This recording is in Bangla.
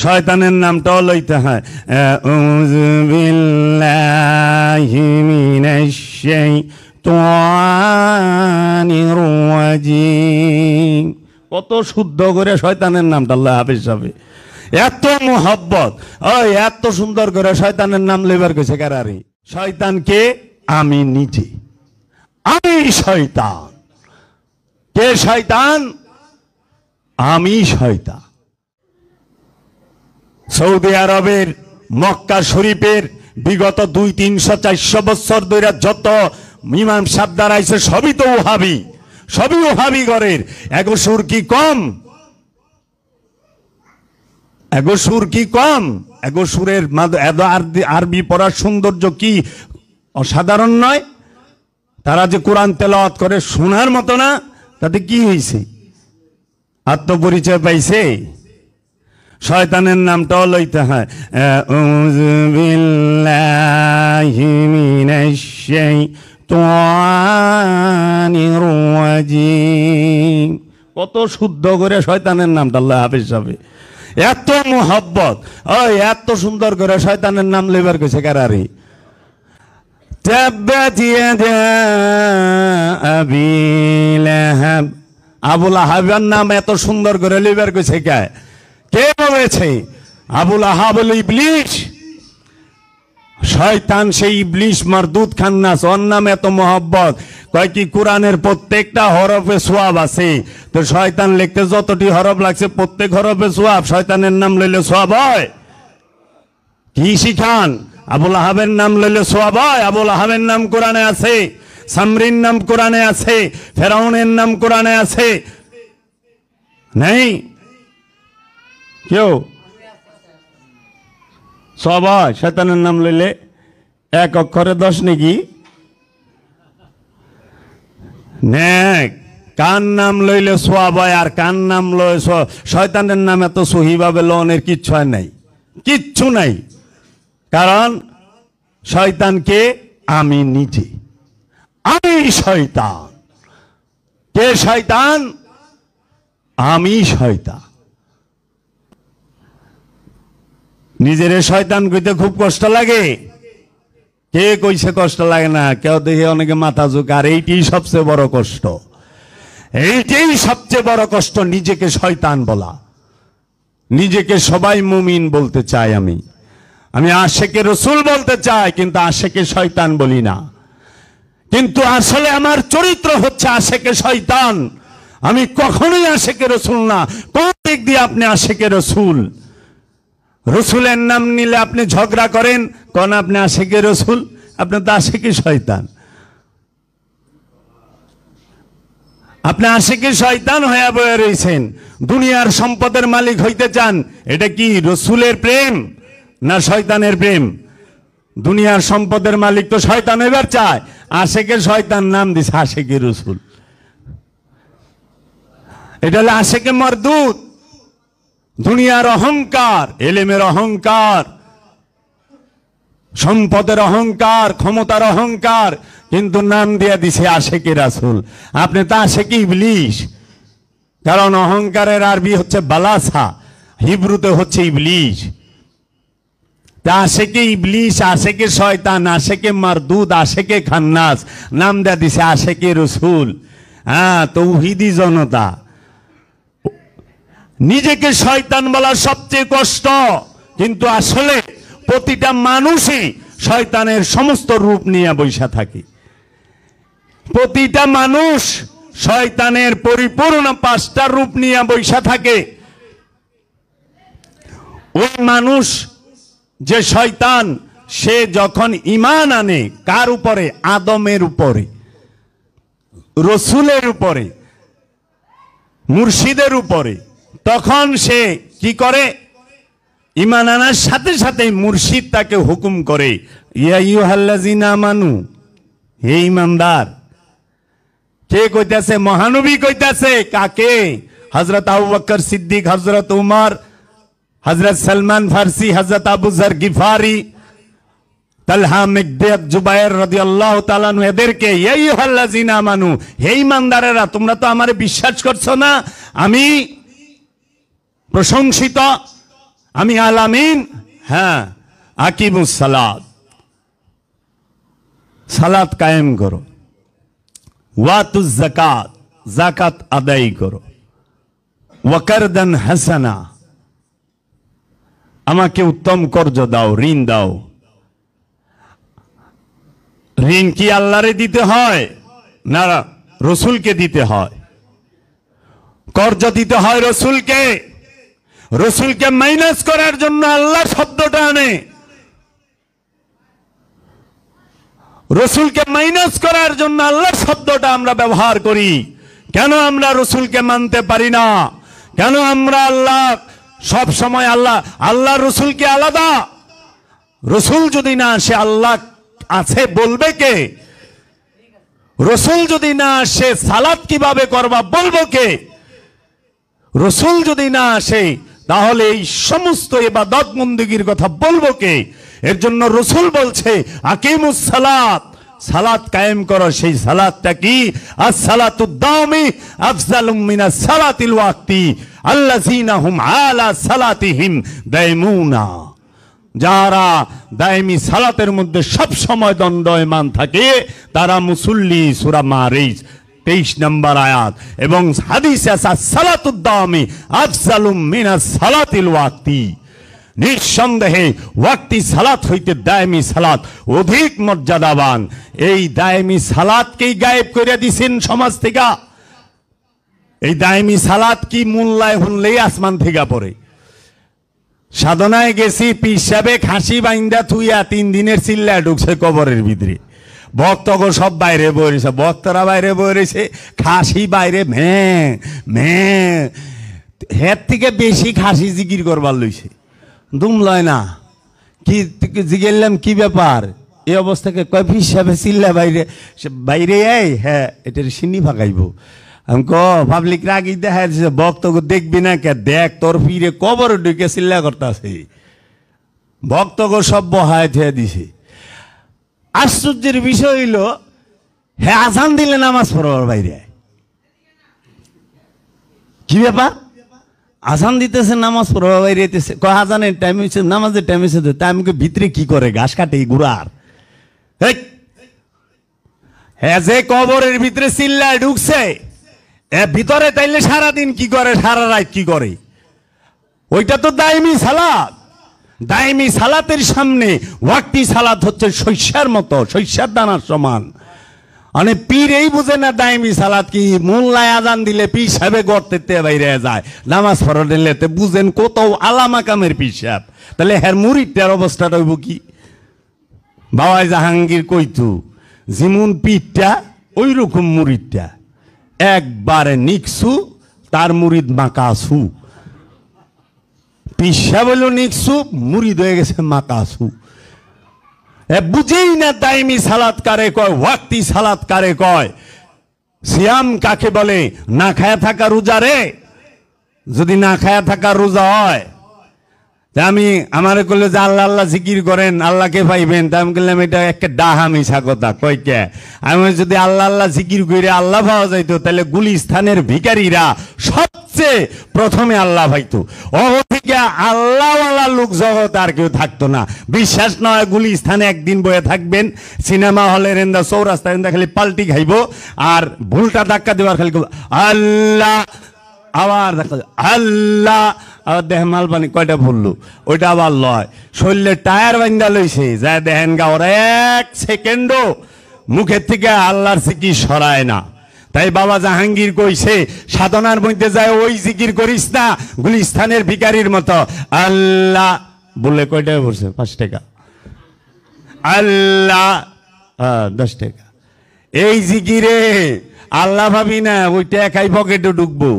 শয়তানের নামটাও লইতে হয়। আউযু বিল্লাহি মিনাশ শাইতানির রাজিম। কত শুদ্ধ করে শয়তানের নামটা আল্লাহ হাফেজ হবে। এত মোহব্বত, ওই এত সুন্দর করে শয়তানের নাম লেবার কইছে কারারি। শয়তানকে আমি নিজে, আমি শয়তান। কে শয়তান? আমি শয়তান। সৌদি আরবের মক্কা শরীফের বিগত 200-300-400 বছর ধরে যত ইমাম সাহেব দাঁড়াইছে সবই তো ওহাবি, সবই ওহাবি ঘরের। এগো সুর কি কম? এগো সুর কি কম? এগো সুরের আরবি পড়ার সৌন্দর্য কি অসাধারণ নয়? তারা যে কোরআন তেলাওয়াত করে শোনার মতো না? তাতে কি হয়েছে? আত্মপরিচয় পাইছে। শয়তানের নামটাও লইতে হয়। আউযু বিল্লাহি মিনাশ শাইতানির রাজিম। কত শুদ্ধ করে শয়তানের নামটা আল্লাহ হাফেজ হবে। এত মোহব্বত, ওই এত সুন্দর করে শয়তানের নাম লেবার কইছে কারারি। তাব্বাত ইয়াদা আবি লাহাব। আবু লাহাবের নাম এত সুন্দর করে লেবার কইছে কে? কে বলেছে? আবু লাহাব হলো ইবলিস, শয়তান। সেই ইবলিস মারদুদ খান্নাস, ওর নাম এত মোহব্বত। কয় কি কোরআনের প্রত্যেকটা হরফে সোয়াব আছে। তো শয়তান লিখতে যতটি হরফ লাগছে প্রত্যেক হরফে সোয়াব। শয়তানের নাম লইলে সোয়াব হয়? কি শিখান? আবু লাহাবের নাম লইলে সোয়াব হয়? আবু লাহাবের নাম কোরআনে আছে, সামরির নাম কোরআনে আছে, ফেরাউনের নাম কোরআনে আছে, নেই? কেউ সব হয় শয়তানের নাম লইলে? এক অক্ষরে 10 নাকি? নেক কার নাম লইলে সোয়াব হয় আর কার নাম লয়? শয়তানের নাম এত সহিভাবে লনের কিচ্ছু হয় নাই, কিচ্ছু নাই। কারণ শয়তানকে আমি নিজে, আমি শয়তান। কে শয়তান? আমি শয়তান। নিজের শয়তান কইতে খুব কষ্ট লাগে। কে কইছে কষ্ট লাগে না? কেউ দেখে অনেকে মাথা ঝুঁকে। আর এইটাই সবচেয়ে বড় কষ্ট, এইটাই সবচেয়ে বড় কষ্ট, নিজেকে শয়তান বলা। নিজেকে সবাই মুমিন বলতে চায়, আমি আশেকে রসুল বলতে চাই, কিন্তু আশেকে শয়তান বলি না। কিন্তু আসলে আমার চরিত্র হচ্ছে আশেকে শয়তান। আমি কখনোই আশেকে রসুল না। কোন দিক দিয়ে আপনি আশেকে রসুল? রসুলের নাম নিলে আপনি ঝগড়া করেন, কোন আপনি আশেকে রসুল? আপনি তো আশেকে শয়তান। আপনি আশেকে শয়তান হয়ে বয়ে রয়েছেন। দুনিয়ার সম্পদের মালিক হইতে চান, এটা কি রসুলের প্রেম না শয়তানের প্রেম? দুনিয়ার সম্পদের মালিক তো শয়তান এবার চায়। আশেকে শয়তান নাম দিছে আশেকে রসুল। এটা হলো আশেকে মারদুদ। দুনিয়ার অহংকার, এলেমের অহংকার, সম্পদের অহংকার, ক্ষমতার অহংকার, কিন্তু নাম দিয়ে দিছে আশেকে রাসূল। আপনি তো আশেকে ইবলিস। কারণ অহংকারের আরবি হচ্ছে বালাসা, হিব্রুতে হচ্ছে ইবলিস। তা আশেকে ইবলিস, আশেকে শয়তান, আশেকে মারদুদ, আশেকে খান্নাস, নাম দিয়ে দিছে আশেকে রসুল। হ্যাঁ, তৌহিদি জনতা। নিজেকে শয়তান বলা সবচেয়ে কষ্ট, কিন্তু আসলে প্রতিটা মানুষই শয়তানের সমস্ত রূপ নিয়ে বৈশা থাকে। প্রতিটা মানুষ শয়তানের পরিপূর্ণ 5টা রূপ নিয়ে বৈশা থাকে। ওই মানুষ যে শয়তান, সে যখন ঈমান আনে কার উপরে? আদমের উপরে, রসুলের উপরে, মুর্শিদের উপরে। তখন সে কি করে? ঈমান আনার সাথে সাথে মুর্শিদ তাকে হুকুম করে, ইয়া আইয়ুহাল্লাযিনা আমানু, হে ঈমানদার। কে কইতাছে? মহানবী কইতাছে। কাকে? হযরত আবু বকর সিদ্দিক, হযরত উমর, হযরত সালমান ফারসি, হযরত আবু যর গিফারি, তালহা, মিকদাদ, জুবায়ের রাদিয়াল্লাহু তাআলা আনহু, এদেরকে ইয়া আইয়ুহাল্লাযিনা আমানু, হে ঈমানদারেরা, তোমরা তো আমারে বিশ্বাস করছো না? আমি প্রশংসিত, আমি আলামিন। হ্যাঁ, আকিমুস সালাত, সালাত কায়েম করো। ওয়াতুজ যাকাত, যাকাত আদায় করো। ওয়াকারদান হাসানা, আমাকে উত্তম কর্জ দাও, ঋণ দাও। ঋণ কি আল্লাহরে দিতে হয় না রসুলকে দিতে হয়? কর্জ দিতে হয় রসুলকে। রসুলকে মাইনাস করার জন্য আল্লাহ শব্দটা আনে। রসুলকে মাইনাস করার জন্য আল্লাহ শব্দটা আমরা ব্যবহার করি। কেন আমরা রসুলকে মানতে পারি না? কেন আমরা আল্লাহ সব সময় আল্লাহ রসুলকে আলাদা? রসুল যদি না আসে আল্লাহ আছে বলবে কে? রসুল যদি না আসে সালাত কিভাবে করবা বলবো কে? রসুল যদি না আসে তাহলে এই সমস্ত ইবাদত বন্দেগীর কথা বলবো কে? এর জন্য রসুল বলছে আকিমুস সালাত, সালাত কায়েম করো। সেই সালাতটা কি? আস-সালাতুদ দাওমি আফজালুম মিনাস সালাতিল ওয়াক্তি আল্লাযীনা হুম আলা সালাতিহিম দাইমুনা। যারা দাইমি সালাতের মধ্যে সব সময় দণ্ডায়মান থাকে তারা মুসল্লি। সূরা মারিজ 23 নম্বর আয়াত। এবং হাদিসে আছে সালাতুদ দাওমি আফজালুম মিনাস সালাতিল ওয়াক্তি। নিঃসন্দেহে ওয়াক্তি সালাত হইতে দায়মি সালাত অধিক মর্যাদাবান। এই দায়মি সালাতকেই গায়েব করে দিছেন সমাজ থেকে। এই দায়মি সালাত কি মোল্লায় শুনলেই আসমান থেকে পড়ে। সাধনায় গেছি, পীর সাহেবে খাসি বাইন্দা থুইয়া 3 দিনের চিল্লা ঢুকছে কবরের ভিতরে। ভক্তগো সব বাইরে বইরেছে, ভক্তরা বাইরে বইরেছে, খাসি বাইরে মে মে হের থেকে বেশি খাসি জিকির করবার লইছে। দুম লয় না। কি জিগেলাম কি ব্যাপার? এই অবস্থাকে কয় পীর সাহেবে চিল্লা বাইরে বাইরে এই হ্যাঁ এটার সিন্নি ফাঁকাইব। আমি পাবলিক রাগি দেখা যাচ্ছে, ভক্তকে দেখবি না কে? দেখ তোর পীরে কবর ঢুকে চিল্লা করতেছে। ভক্তকে সব বহায় থিয়া দিছে। আশ্চর্যের বিষয় হইল হ্যাঁ আজান দিলে নামাজ পড়বার বাইরে। কি ব্যাপার? আজান দিতেছে নামাজ পড়বার বাইরে যেতেছে। কয় আজানের টাইম হয়েছে, নামাজের টাইম হয়েছে। টাইমকে ভিতরে কি করে? ঘাস কাটে গুড়ার। হ্যাঁ যে কবরের ভিতরে চিল্লায় ঢুকছে ভিতরে, তাইলে সারাদিন কি করে, সারা রাত কি করে? ওইটা তো দায়মি সালাত। দায়মি সালাতের সামনে ওয়াক্তি সালাত হচ্ছে শস্যার মতো, শস্যার দানার সমান। মানে পীর এই বুঝে না দায়মি সালাত কি? মোল্লায় আজান দিলে পীর সাহেবে গর্তেতে বাইরে যায়, নামাজ পড়া দিলে বুঝেন কত আলামা কামের পীর সাহেব। তাহলে হ্যার মুরিদটার অবস্থাটা হইব কি? বাবাই জাহাঙ্গীর কইতু যেমন পীরটা ওই রকম মুরিদটা একবারে নিকসু, তার মুরিদ মাকাসু। পীর সাহেব হইল নিকসু, মুরিদ হয়ে গেছে মাকাসু। বুঝেই না দাইমি সালাত কারে কয়, ওয়াক্তি সালাত কারে কয়, সিয়াম কাকে বলে। না খায়া থাকা রোজা রে? যদি না খায়া থাকা রোজা হয় আমি আমারে কইলে যে আল্লাহ আল্লাহ জিকির করেন আল্লাহকে পাইবেন, তা আমি বললাম এটা একটা ডাহা মিছা কথা। কই কে? আমি যদি আল্লাহ আল্লাহ জিকির করে আল্লাহ পাওয়া যাইতো তাহলে গুলিস্তানের ভিখারিরা সবচেয়ে প্রথমে আল্লাহ পাইতো। অবধিকে আল্লাহওয়ালা লোক জগৎ আর কেউ থাকতো না। বিশ্বাস নয় গুলিস্তানে একদিন বয়ে থাকবেন, সিনেমা হলের এন্দা চৌরাস্তা এন্দা খালি পাল্টি খাইব আর ভুলটা ধাক্কা দেওয়ার খালি আল্লাহ, আবার আল্লাহ, আবার দেখেন মালপানি কয়টা ভুললো, ওইটা আবার লয়। শরীরে টায়ার বান্ধা লইছে, যা দেখেন গা ওরা 1 সেকেন্ডও মুখের থেকে আল্লাহর জিকির সরায় না। তাই বাবা জাহাঙ্গীর কইছে সাধনার মধ্যে যায় ওই জিকির করিস না গুলিস্তানের ভিখারির মতো। আল্লাহ বললে কয় টাকা পড়ছে? 5 টাকা। আল্লাহ 10 টাকা। এই জিকিরে আল্লাহ ভাবি না, ওইটা একাই পকেটে ঢুকবো।